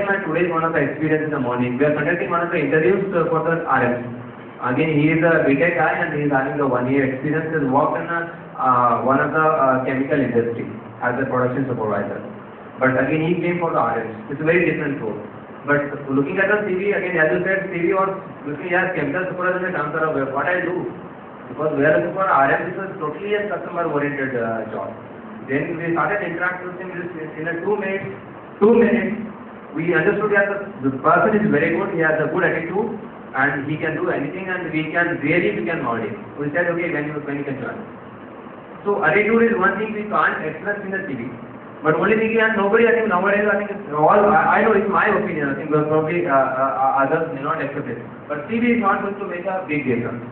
him at today's one of the experience in the morning. We are conducting one of the interviews for the RMs. Again, he is a BTech guy and he is having a 1 year experience. He has worked in one of the chemical industry as a production supervisor. But again, he came for the RMs. It's a very different role. But looking at the CV, again, as you said, CV was looking at chemical supervisor में काम करा हुआ. What I do? Because we are looking for RMs is a totally a customer-oriented job. Then we started interacting with him in a 2 minutes. 2 minutes, we understood that the person is very good. He has a good attitude, and he can do anything, and we can mold him. We said, okay, when you can join. So attitude is one thing we can't express in the CV. But only thing is, nobody, I think nowadays, I think all, I know it's my opinion. I think probably others may not accept it. But CV is not going to make a big difference.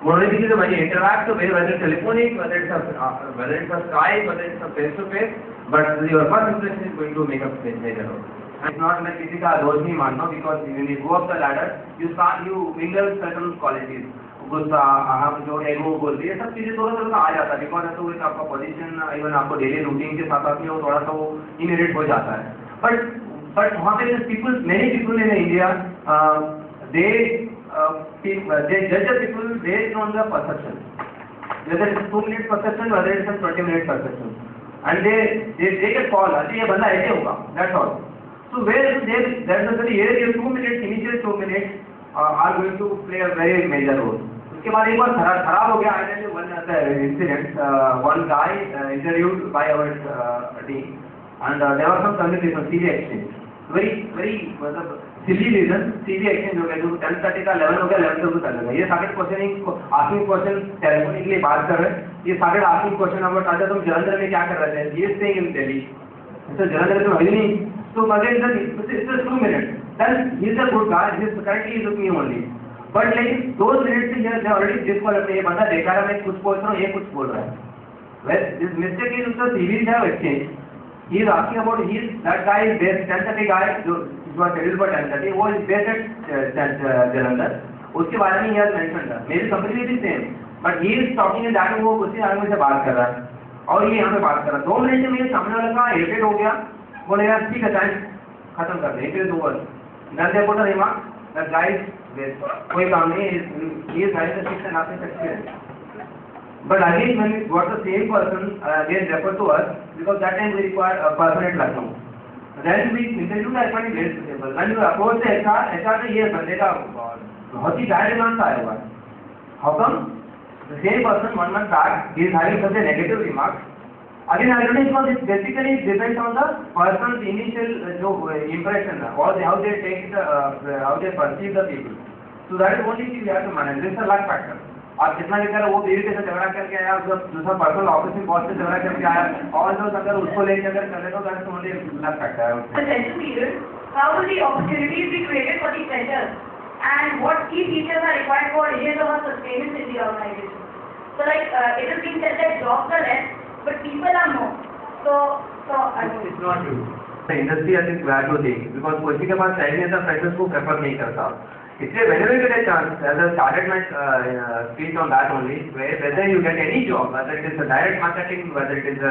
Only thing is when you interact, whether it's telephonic, whether it's a Skype, whether it's a face-to-face, but your first impression is going to make a major role. It's not like किसी का दोष नहीं मानना, because when you go up the ladder, you mingle certain qualities. गुस्सा, अहम, जो ego बोलते हैं, सब चीजें थोड़ा आ जाता है, because तो एक आपका position, even आपको daily routine के साथ में वो थोड़ा सा वो inherent हो जाता है. But वहाँ पे many people in India, they judge the people based on the perception. Whether it's 2 minute perception, whether it's a 20 minute perception. And they take a call, ये बंदा ऐसे होगा, that's all. So where there's a very area 2 minutes, initial 2 minutes are going to play a very major role. उसके बाद एक बार खराब हो गया, I tell you one incident. One guy interviewed by our team, and there was some communication, CV exchange. Very silly reason, CV exchange हो गया, जो 10:30 का 11 हो गया, 11 से चल गया. ये started asking question telephone बात कर रहे हैं. ये started asking question about अच्छा तुम जलंधर में क्या कर रहे थे? He is staying in Delhi. तो जलंधर में है नहीं. So again, it's just 2 minutes. Then he is a good guy. He is currently looking only. But like those minutes से they already disqualified. ये बंदा देखा रहा मैं कुछ बोल रहा हूँ, ये कुछ बोल रहा है. Well, this mistake is the CVs have exchanged. He is asking about that guy is based 10:30 guy जो was scheduled for 10:30. वो is based at Jalandhar. उसके बारे में he has mentioned that. Maybe completely same. But he is talking in that वो उसी आदमी से बात कर रहा है. और ये यहाँ पे बात कर रहा है. 2 मिनट में ये सामने वाला का irritate हो गया. बोले यार ठीक है टाइम खत्म कर दे. It is over. Then they put a remark. That guy is based. कोई काम नहीं. He is having the 6 and a half years experience. But again, when we got the same person, they referred to us because that time we required a person at Lucknow. Then we interviewed the appointed late table. When you approach the HR ने ये बंदे का बहुत ही bad remarks आया हुआ. How come the same person 1 month back he is having such a negative remarks? Again, I don't know because it basically depends on the person's initial impression or how they take how they perceive the people. So that is only thing we have to manage. This is a luck factor. आप जितना भी करो वो बीवी के साथ झगड़ा करके आया, दूसरा पर्सनल ऑफिस में बॉस से झगड़ा करके आया, और जो अगर उसको लेकर अगर कर ले तो दैट्स ओनली लक फैक्टर है. The session period, how will the opportunities be created for the freshers, and what key features are required for areas of sustenance in the organization? So like it is being said that jobs are less, but people are more. So it's not true. The industry has been glad to think because किसी के पास चाहिए था freshers को prefer नहीं करता. इसलिए whenever you get a chance, as I started my speech on that only, whether you get any job, whether it is a direct marketing, whether it is a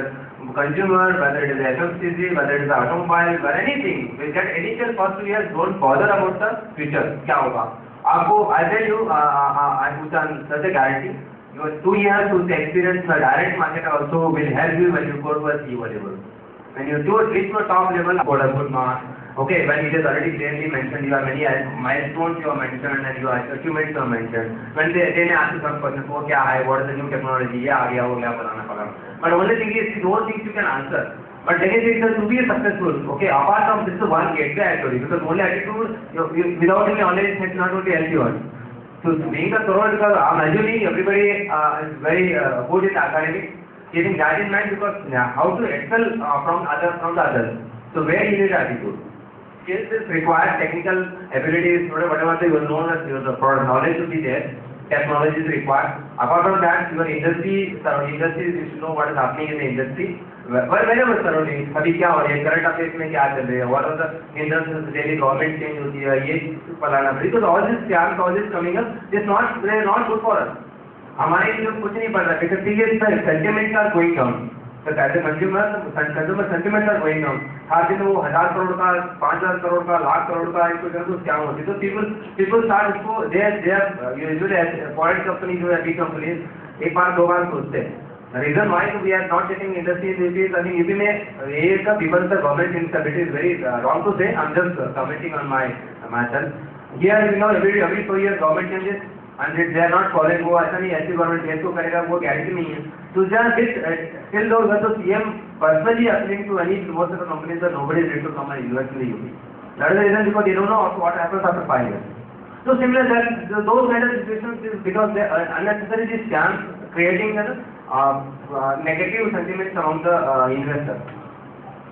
consumer, whether it is a FMCG, whether it is a automobile, or anything, we get initial first 2 years, don't bother about the future. क्या होगा? आपको I tell you, I put on such a guarantee. Your 2 years to experience the direct market also will help you when you go to a CEO level. When you reach to a top level, got a good mark. Okay, when it is already clearly mentioned, you have many milestones you have mentioned and your achievements you have mentioned. When they ask you some questions, oh क्या है, what is the new technology, ये आ गया, वो गया, फलाना. But only thing is, those things you can answer. But then it is to be successful. Okay, apart from this, one gateway actually, because only attitude, without any knowledge, it's not going to help you. So being a thorough, because usually everybody is very good in academics, keeping that in mind because how to excel from the others. So where you need attitude. Skills is required, technical abilities, whatever you know that the product knowledge should be there, technology is required. Apart from that, your industry you should know what is happening in the industry. Wherever surrounding, अभी क्या हो रहा है, current affairs में क्या चल रहा है, what are the industries, daily government change होती है, ये फलाना, because all this coming up, they are not good for us. हमारे लिए कुछ नहीं पड़ रहा, because serious sentiments are going down. but as a consumer sentiments are going down. हर दिन वो 1000 करोड़ का, 5000 करोड़ का, लाख करोड़ का एक तो क्या होती है, तो people start उसको they are usually foreign companies जो है big companies एक बार दो बार सोचते हैं. The reason why we are not getting industry in UP is, I mean, UP में ये का because the government instability is very wrong to say. I'm just commenting on myself. Here you know every 4 years government changes and they are not following. वो ऐसा नहीं ऐसी government change को करेगा वो guarantee नहीं है. So just till those when the CM personally appealing to any most of the companies that nobody is ready to come and invest in the UP. That is the reason because they don't know what happens after 5 years. So similar that those kind of situations is because they unnecessarily scams creating negative sentiments among the investors.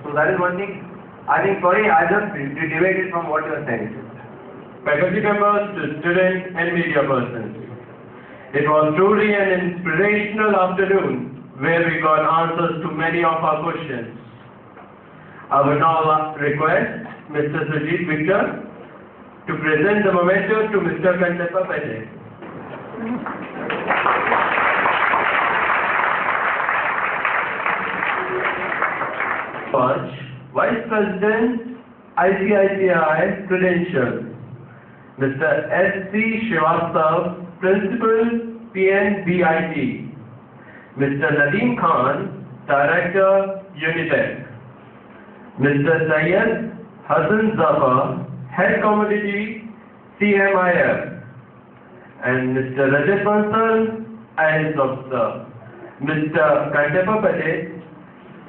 So that is one thing. I think, sorry, I just deviated from what you are saying. Faculty members, students and media persons. It was truly an inspirational afternoon where we got answers to many of our questions. I would now request Mr. Sujit Victor to present the memento to Mr. Kantappa Pete. Vice President ICICI Credentials, Mr. S.C. Srivastav, Principal PNBIT, Mr. Nadeem Khan, Director Unitech, Mr. Syed Hassan Zafar, Head Commodity CMIF, and Mr. Rajat Bansal, IAS Officer, Mr. Kantappa Pate,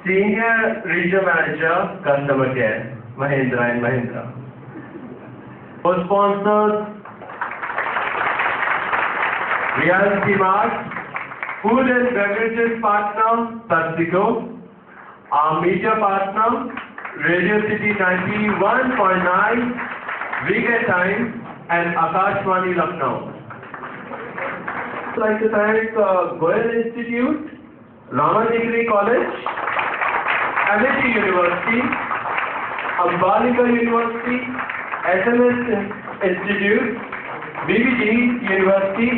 Senior Regional Manager, Customer Care, Mahindra and Mahindra. Co-sponsors, Realty Mart, Food and Beverages Partner, PepsiCo, our media partner, Radio City 91.9, Weekend Times, and Akashvani Lucknow. I'd like to thank Goel Institute, Raman Degree College, Amity University, Ambalika University, SMS Institute, BBG University,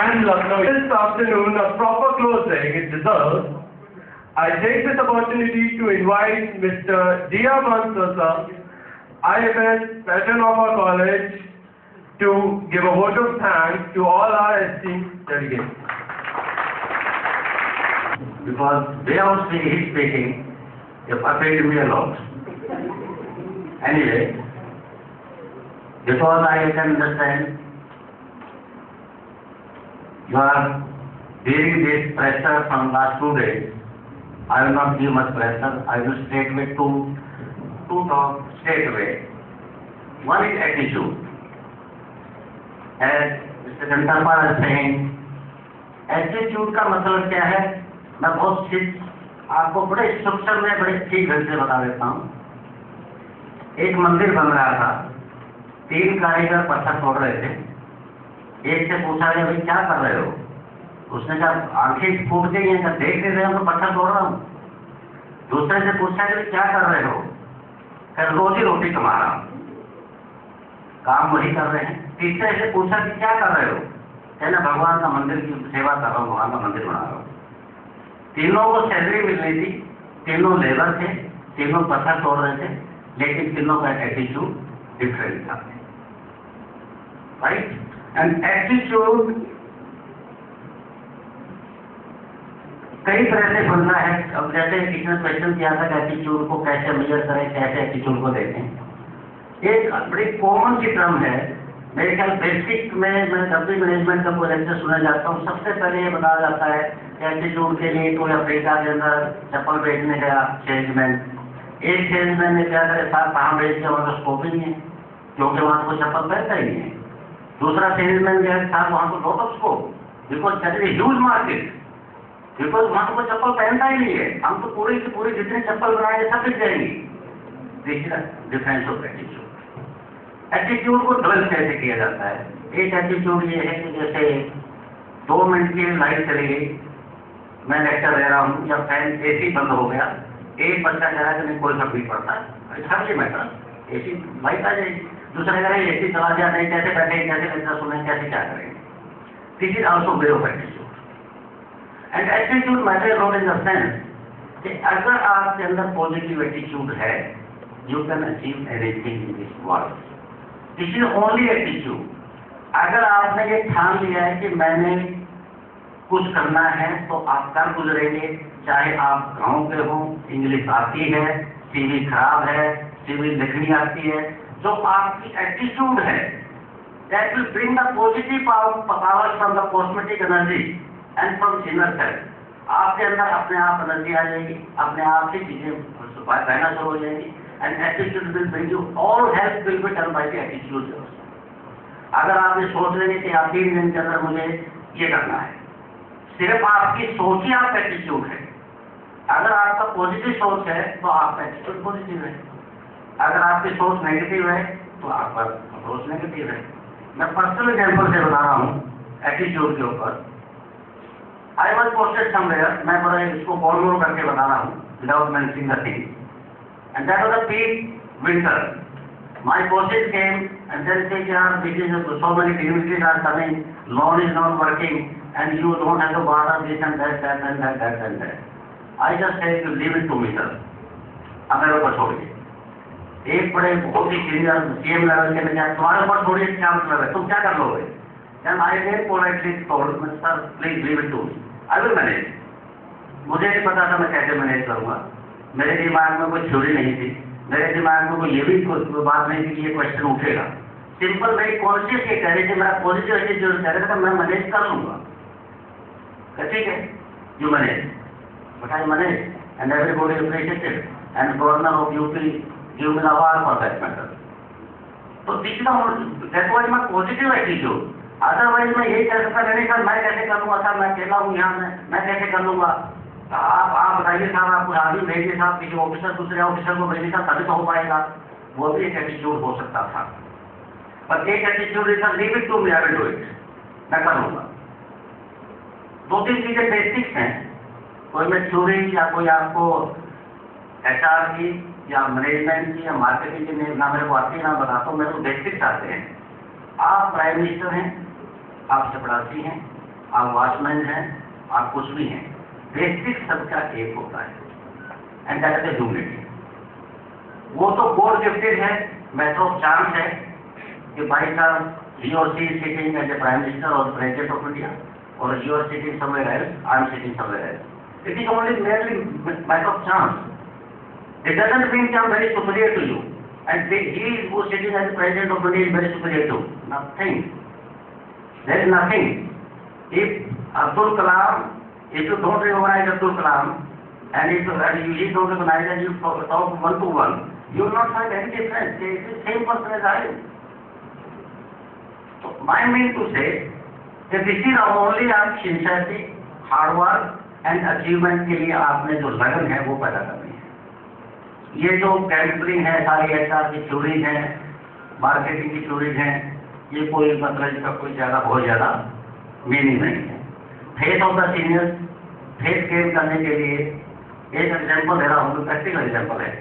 and Lucknow. This afternoon, a proper closing it deserves. I take this opportunity to invite Mr. Dia Mansosa, IFS patron of our college, to give a vote of thanks to all our esteemed delegates. Because way of speaking, it affected me a lot. Anyway, because I can understand you are bearing this pressure from last 2 days, I will not give much pressure. I will straightaway two talk straightaway. One is attitude. As Mr. Kantappa is saying, attitude का मतलब क्या है? मैं बहुत चीज आपको बड़े सूक्ष्म में बड़े ठीक ढंग से बता देता हूँ. एक मंदिर बन रहा था, 3 कारीगर पत्थर तोड़ रहे थे. एक से पूछा गया, भाई क्या कर रहे हो? उसने कहा आंखें फूट गई हैं, देख नहीं रहे हो तो पत्थर तोड़ रहा हूँ. दूसरे से पूछा कि क्या कर रहे हो? फिर रोजी रोटी कमा रहा हूँ. काम वही कर रहे हैं. तीसरे से पूछा कि क्या कर रहे हो? कहना भगवान का मंदिर की सेवा कर रहा हूँ, भगवान का मंदिर बना रहा हूँ. तीनों को सैलरी मिल रही थी, तीनों लेबर थे, तीनों पत्थर तोड़ रहे थे, लेकिन तीनों का एटीट्यूड डिफरेंट था. राइट? एंड एटीट्यूड कई तरह से बनना है. अब जैसे किसी ने क्वेश्चन किया था कि एटीट्यूड को कैसे मेजर करें, कैसे एटीट्यूड को देखें. एक बड़ी कॉमन सी टर्म है. मेरे ख्याल बेसिक में मैं जब भी मैनेजमेंट का कोई लेक्चर सुनने जाता हूँ, सबसे पहले ये बताया जाता है एटीट्यूड के लिए कोई अफ्रीका के अंदर चप्पल बेचने गया सेल्समैन. एक सेल्समैन ने क्या करे, साहब कहाँ बेच के, वहाँ तो स्कोप ही नहीं है, क्योंकि वहाँ को चप्पल पहनता ही नहीं है. दूसरा सेल्समैन गया, साहब वहाँ को lot of scope, because that is huge market, because वहाँ को चप्पल पहनता ही नहीं है. हम तो पूरी से पूरी जितनी चप्पल बनाएंगे सब बिक जाएंगी. This is difference of attitude. Attitude को डेवलप कैसे किया जाता है? एक एटीट्यूड ये है कि जैसे 2 मिनट की लाइट चली गई, मैं लेक्चर दे रहा हूँ, या फैन एसी बंद हो गया, एक बच्चा कह रहा है कि नहीं कोई फर्क नहीं पड़ता, इट्स मैटर, एसी लाइट आ जाएगी. दूसरा कह रहा है एसी चला गया, नहीं कैसे बैठे, कैसे लेक्चर सुने, कैसे क्या करेंगे. This is also way of attitude. And attitude matter not in the sense कि अगर आपके अंदर पॉजिटिव एटीट्यूड है, you can achieve anything in this world. This is only attitude. अगर आपने ये ठान लिया है कि मैंने कुछ करना है तो आप कर गुजरेंगे, चाहे आप गांव के हो, इंग्लिश आती है, सीवी खराब है, सीवी लिखनी आती है, जो आपकी एटीट्यूड है, that will bring the positive power from the cosmetic energy and from inner self. आपके अंदर अपने आप एनर्जी आ जाएगी, अपने आप से चीजें बहना शुरू हो जाएगी, and attitude will bring you, all help will be done by the attitude. अगर आप ये सोच लेंगे कि आप 3 दिन के अंदर मुझे ये करना है, सिर्फ आपकी सोच ही आपका एटीट्यूड है. अगर आपका पॉजिटिव सोच है तो आपका एटीट्यूड पॉजिटिव है. अगर आपकी सोच नेगेटिव है तो आपका अप्रोच नेगेटिव है. मैं पर्सनल एग्जाम्पल से बता रहा हूँ एटीट्यूड के ऊपर. आई वॉज पोस्टेड समवेयर, मैं बड़ा इसको कॉल करके बता रहा हूँ without mentioning the thing, and that was a peak winter. My bosses came and then said, "Yeah, this is so many activities are coming, loan is not working, and you don't have to bother this and that and that. I just said, you leave it to me, sir. अब मेरे ऊपर छोड़िए. एक बड़े बहुत ही senior CM level के मैंने तुम्हारे ऊपर छोड़िए, क्या मतलब है, तुम क्या कर लोगे? Then I very politely told, sir, please leave it to me. I will manage. मुझे नहीं पता था मैं कैसे मैनेज करूँगा. मेरे दिमाग में कोई थ्योरी नहीं थी. मेरे दिमाग में कोई ये भी कोई बात नहीं थी कि ये क्वेश्चन उठेगा. सिंपल मेरी कॉन्शियस ये कह रही थी, मेरा पॉजिटिव एटीट्यूड कह रहा था मैं मैनेज कर लूंगा. ठीक है, you manage, but I manage and everybody appreciated and governor of UP give me award for that matter. तो this that was my positive attitude. Otherwise मैं यही कह सकता नहीं सर मैं कैसे कर लूंगा, सर मैं अकेला हूँ यहाँ, मैं कैसे कर लूंगा. आप बताइए साहब, आपको आदमी भेजिए साहब, किसी ऑफिसर दूसरे ऑफिसर को भेजिए साहब, तभी तो हो पाएगा. वो भी एक एटीट्यूड हो सकता था. पर एक attitude is leave it to me, I will do it, मैं कर लूंगा. 2-3 चीजें बेसिक्स हैं. कोई मैं थ्योरी या कोई आपको एचआर की या मैनेजमेंट की या मार्केटिंग की ना मेरे को आती है ना बताता हूँ. मेरे को बेसिक्स आते हैं. आप प्राइम मिनिस्टर हैं, आप चपरासी हैं, आप वॉचमैन हैं, आप कुछ भी हैं, बेसिक सबका एक होता है, एंड दैट इज ह्यूमिलिटी. वो तो गॉड गिफ्टेड है, मैटर ऑफ चांस है कि भाई साहब he or she is sitting as a prime minister or president of India, or you are sitting somewhere else, I am sitting somewhere else. It is only merely matter of chance. It doesn't mean that I am very superior to you, and he who is sitting as president of India is very superior to you. Nothing. There is nothing. If Abdul Kalam, if you don't recognize Abdul Kalam, and if you don't recognize and you talk one to one, you will not find any difference. It is the same person as I am. So my mean to say that this is only आप sincerity, hard work and achievement के लिए आपने जो लगन है वो पैदा करनी है. ये जो कैम्परिंग है, सारी एचआर की थ्योरीज हैं, मार्केटिंग की थ्योरीज हैं, ये कोई मतलब इसका कोई बहुत ज़्यादा मीनिंग नहीं है. Faith of the seniors, faith gain करने के लिए एक एग्जाम्पल दे रहा हूँ, प्रैक्टिकल एग्जाम्पल है.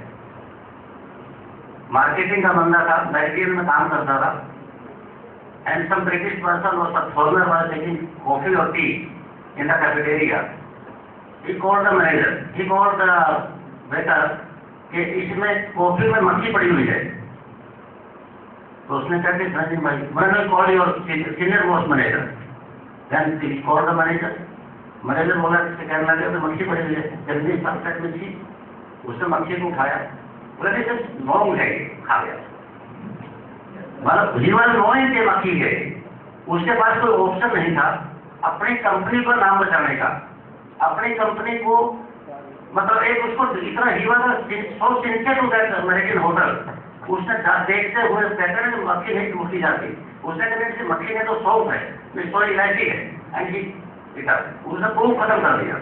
मार्केटिंग का बंदा था, मेडिकल में काम करता था, एंड सम ब्रिटिश पर्सन और सब फॉरनर वाज टेकिंग कॉफी और T in the cafeteria. He called the manager, he called the waiter कि इसमें कॉफी में मक्खी पड़ी हुई है. तो उसने कहा कि संजय भाई, मैंने call your senior most manager. Then he called the manager. Manager बोला कि कहने लगे तो मक्खी पड़ी हुई है, जल्दी परफेक्ट मच्छी. उसने मक्खी को उठाया, बोला कि सर नॉन्ग है, खा गया. मतलब जीवन नॉइंग के मक्खी है. उसके पास कोई ऑप्शन नहीं था अपनी कंपनी को नाम बचाने का. अपनी कंपनी को मतलब एक उसको इतना जीवन so sincere to that American hotel. उसने देखते हुए कहते हैं मक्खी नहीं टूटी जाती. उसने कहते मक्खी ने तो सौंफ है, सॉरी इलायची है, उसने प्रूफ खत्म कर दिया.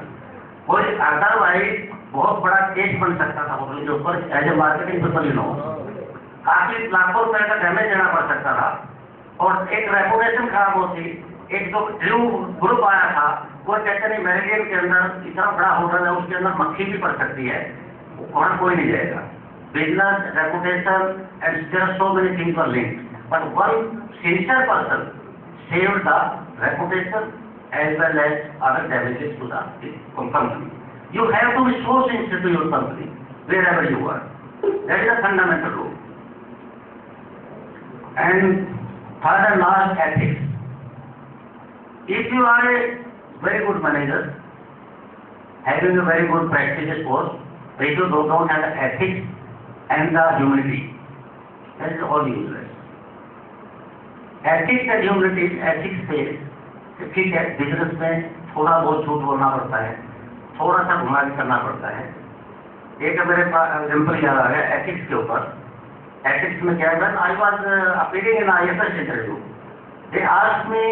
और अदरवाइज बहुत बड़ा केस बन सकता था होटल के ऊपर एज ए मार्केटिंग पीपल. काफी लाखों रुपए का डैमेज देना पड़ सकता था और एक रेपुटेशन खराब होती. एक जो ड्रू ग्रुप आया था वो कहते नहीं मेरिडियन के अंदर इतना बड़ा होटल है, उसके अंदर मक्खी भी पड़ सकती है, वहां कोई नहीं जाएगा. Business, reputation and there are so many things are linked, but one sincere person saved the reputation as well as other damages to the company. You have to be so sincere to your company, wherever you are. That is a fundamental rule. And third and last, ethics. If you are a very good manager, having a very good practices course, but if you don't have the ethics and the humility, that is all useless. Ethics and humility, ethics से ठीक है, business में थोड़ा बहुत झूठ बोलना पड़ता है, थोड़ा सा घुमा के करना पड़ता है. एक मेरे पास एग्जाम्पल याद आ गया एथिक्स के ऊपर. एथिक्स में क्या है, I was appearing in ISS interview. They asked me